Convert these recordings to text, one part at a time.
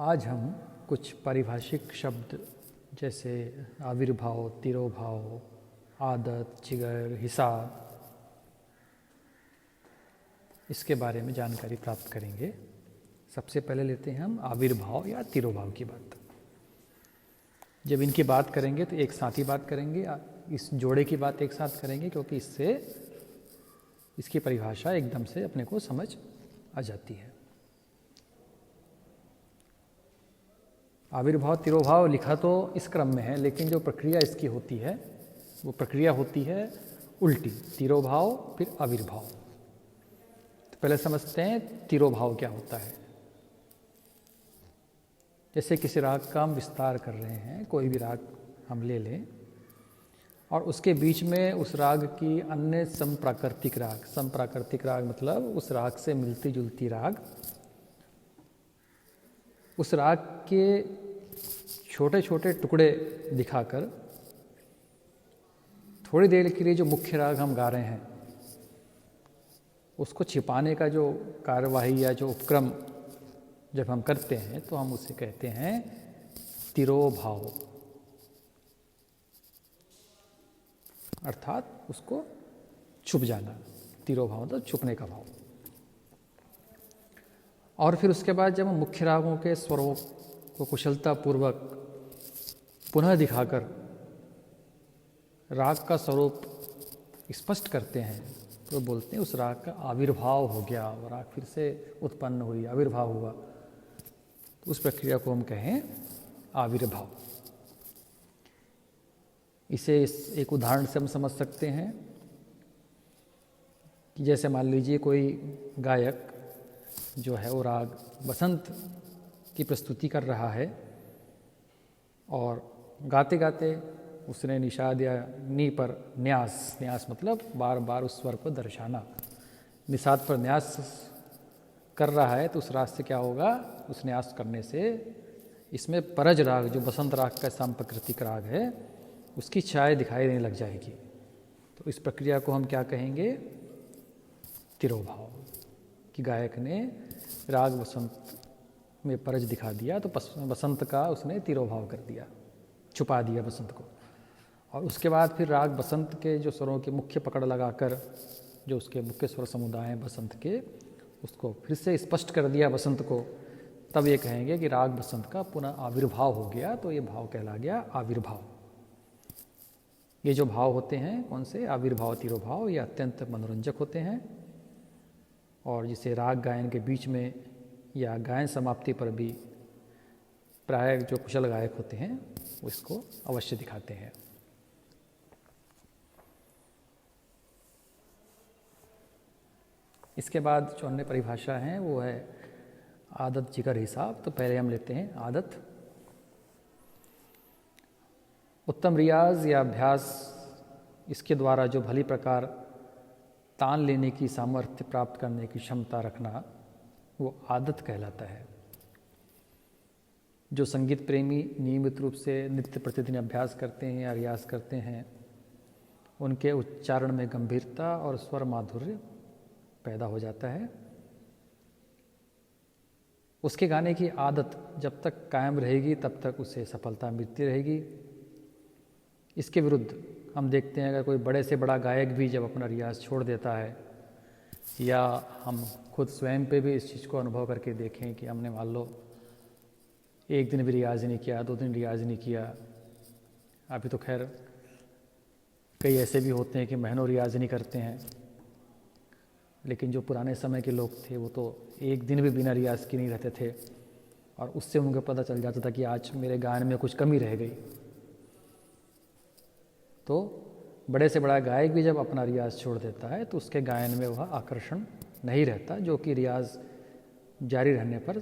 आज हम कुछ पारिभाषिक शब्द जैसे आविर्भाव, तिरोभाव, आदत, जिगर, हिसाब, इसके बारे में जानकारी प्राप्त करेंगे। सबसे पहले लेते हैं हम आविर्भाव या तिरोभाव की बात। जब इनकी बात करेंगे तो एक साथ ही बात करेंगे, इस जोड़े की बात एक साथ करेंगे, क्योंकि इससे इसकी परिभाषा एकदम से अपने को समझ आ जाती है। आविर्भाव तिरोभाव लिखा तो इस क्रम में है, लेकिन जो प्रक्रिया इसकी होती है वो प्रक्रिया होती है उल्टी, तिरोभाव फिर आविर्भाव। तो पहले समझते हैं तिरोभाव क्या होता है। जैसे किसी राग का हम विस्तार कर रहे हैं, कोई भी राग हम ले लें और उसके बीच में उस राग की अन्य समप्राकृतिक राग मतलब उस राग से मिलती जुलती राग, उस राग के छोटे छोटे टुकड़े दिखाकर थोड़ी देर के लिए जो मुख्य राग हम गा रहे हैं उसको छिपाने का जो कार्यवाही या जो उपक्रम जब हम करते हैं तो हम उसे कहते हैं तिरोभाव, अर्थात उसको छुप जाना। तिरोभाव मतलब छुपने का भाव। और फिर उसके बाद जब हम मुख्य रागों के स्वरों को कुशलतापूर्वक पुनः दिखाकर राग का स्वरूप स्पष्ट करते हैं तो बोलते हैं उस राग का आविर्भाव हो गया, और राग फिर से उत्पन्न हुई, आविर्भाव हुआ। उस प्रक्रिया को हम कहें आविर्भाव। इसे एक उदाहरण से हम समझ सकते हैं कि जैसे मान लीजिए कोई गायक जो है वो राग बसंत की प्रस्तुति कर रहा है और गाते गाते उसने निषाद या नी पर न्यास मतलब बार बार उस स्वर को दर्शाना, निषाद पर न्यास कर रहा है तो उस राग से क्या होगा, उस न्यास करने से इसमें परज राग जो बसंत राग का सांप्रकृतिक राग है उसकी छाया दिखाई देने लग जाएगी। तो इस प्रक्रिया को हम क्या कहेंगे, तिरोभाव। कि गायक ने राग बसंत में परज दिखा दिया तो बसंत का उसने तिरोभाव कर दिया, छुपा दिया बसंत को। और उसके बाद फिर राग बसंत के जो स्वरों की मुख्य पकड़ लगाकर जो उसके मुख्य स्वर समुदाय हैं बसंत के, उसको फिर से स्पष्ट कर दिया बसंत को। तब ये कहेंगे कि राग बसंत का पुनः आविर्भाव हो गया, तो ये भाव कहला गया आविर्भाव। ये जो भाव होते हैं कौन से, आविर्भाव तिरोभाव, ये अत्यंत मनोरंजक होते हैं और जिसे राग गायन के बीच में या गायन समाप्ति पर भी प्राय जो कुशल गायक होते हैं वो इसको अवश्य दिखाते हैं। इसके बाद जो अन्य परिभाषा है वो है आदत, जिगर, हिसाब। तो पहले हम लेते हैं आदत। उत्तम रियाज या अभ्यास, इसके द्वारा जो भली प्रकार तान लेने की सामर्थ्य प्राप्त करने की क्षमता रखना वो आदत कहलाता है। जो संगीत प्रेमी नियमित रूप से नित्य प्रतिदिन अभ्यास करते हैं या रियाज करते हैं उनके उच्चारण में गंभीरता और स्वर माधुर्य पैदा हो जाता है। उसके गाने की आदत जब तक कायम रहेगी तब तक उसे सफलता मिलती रहेगी। इसके विरुद्ध हम देखते हैं अगर कोई बड़े से बड़ा गायक भी जब अपना रियाज छोड़ देता है, या हम खुद स्वयं पे भी इस चीज़ को अनुभव करके देखें कि हमने मान लो एक दिन भी रियाज नहीं किया, 2 दिन रियाज नहीं किया। अभी तो खैर कई ऐसे भी होते हैं कि महीनों रियाज नहीं करते हैं, लेकिन जो पुराने समय के लोग थे वो तो एक दिन भी बिना रियाज के नहीं रहते थे और उससे उनको पता चल जाता था कि आज मेरे गायन में कुछ कमी रह गई। तो बड़े से बड़ा गायक भी जब अपना रियाज छोड़ देता है तो उसके गायन में वह आकर्षण नहीं रहता जो कि रियाज जारी रहने पर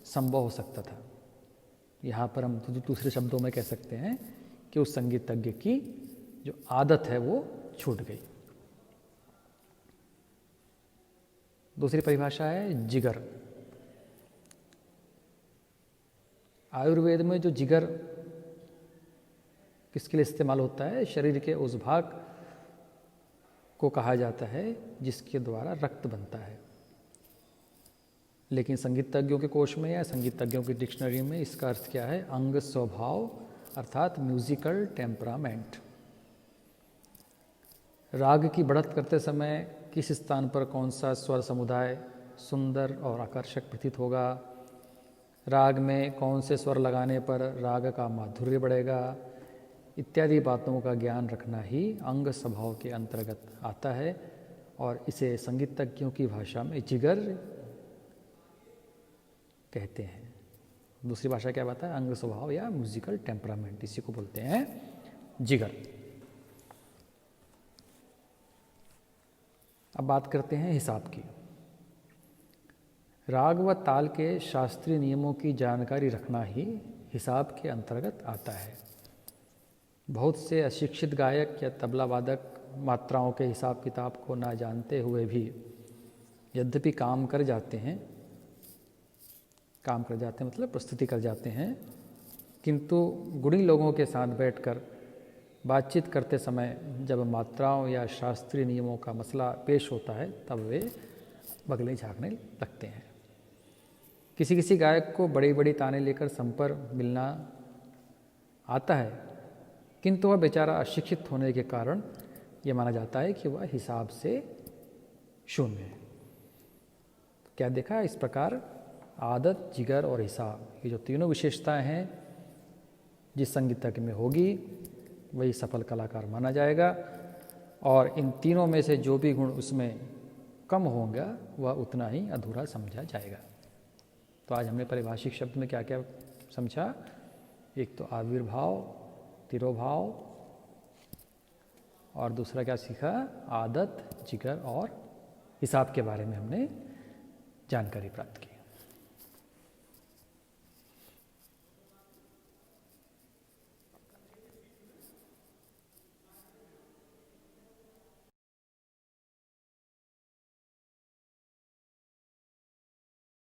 संभव हो सकता था। यहाँ पर हम दूसरे शब्दों में कह सकते हैं कि उस संगीतज्ञ की जो आदत है वो छूट गई। दूसरी परिभाषा है जिगर। आयुर्वेद में जो जिगर किसके लिए इस्तेमाल होता है, शरीर के उस भाग को कहा जाता है जिसके द्वारा रक्त बनता है। लेकिन संगीतज्ञों के कोश में या संगीतज्ञों की डिक्शनरी में इसका अर्थ क्या है? अंग स्वभाव अर्थात म्यूजिकल टेम्परामेंट। राग की बढ़त करते समय किस स्थान पर कौन सा स्वर समुदाय सुंदर और आकर्षक प्रतीत होगा? राग में कौन से स्वर लगाने पर राग का माधुर्य बढ़ेगा? इत्यादि बातों का ज्ञान रखना ही अंग स्वभाव के अंतर्गत आता है और इसे संगीतज्ञों की भाषा में जिगर कहते हैं। दूसरी भाषा क्या बात है? अंग स्वभाव या म्यूजिकल टेम्परामेंट, इसी को बोलते हैं जिगर। अब बात करते हैं हिसाब की। राग व ताल के शास्त्रीय नियमों की जानकारी रखना ही हिसाब के अंतर्गत आता है। बहुत से अशिक्षित गायक या तबला वादक मात्राओं के हिसाब किताब को ना जानते हुए भी यद्यपि काम कर जाते हैं मतलब प्रस्तुति कर जाते हैं, किंतु गुणी लोगों के साथ बैठकर बातचीत करते समय जब मात्राओं या शास्त्रीय नियमों का मसला पेश होता है तब वे बगले झाँकने लगते हैं। किसी किसी गायक को बड़ी बड़ी ताने लेकर संपर्क मिलना आता है, किंतु वह बेचारा अशिक्षित होने के कारण यह माना जाता है कि वह हिसाब से शून्य है। क्या देखा? इस प्रकार आदत, जिगर और हिसाब, ये जो तीनों विशेषताएं हैं जिस संगीतज्ञ में होगी वही सफल कलाकार माना जाएगा, और इन तीनों में से जो भी गुण उसमें कम होगा वह उतना ही अधूरा समझा जाएगा। तो आज हमने पारिभाषिक शब्द में क्या क्या समझा? एक तो आविर्भाव, तिरोभाव, और दूसरा क्या सीखा? आदत, जिगर और हिसाब के बारे में हमने जानकारी प्राप्त की।